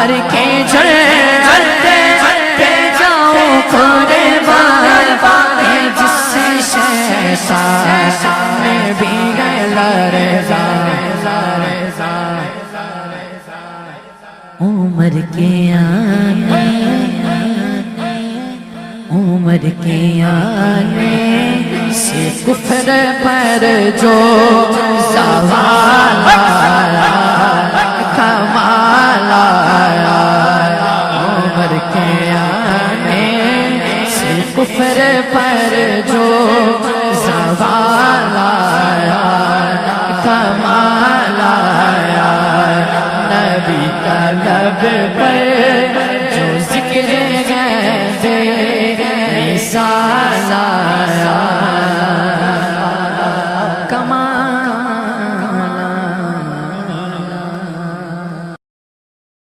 عمر کے جرات پہ جاؤں قربان جس شیطان میں بھی ہے لرزاں عمر کے آنے عمر کے آنے سے کفر پر جو زوال آیا کمال آیا عمر کے آنے سے کفر پر جو زوال آیا کمال آیا نبی کا لب پر جو ذکر ہے مثال آیا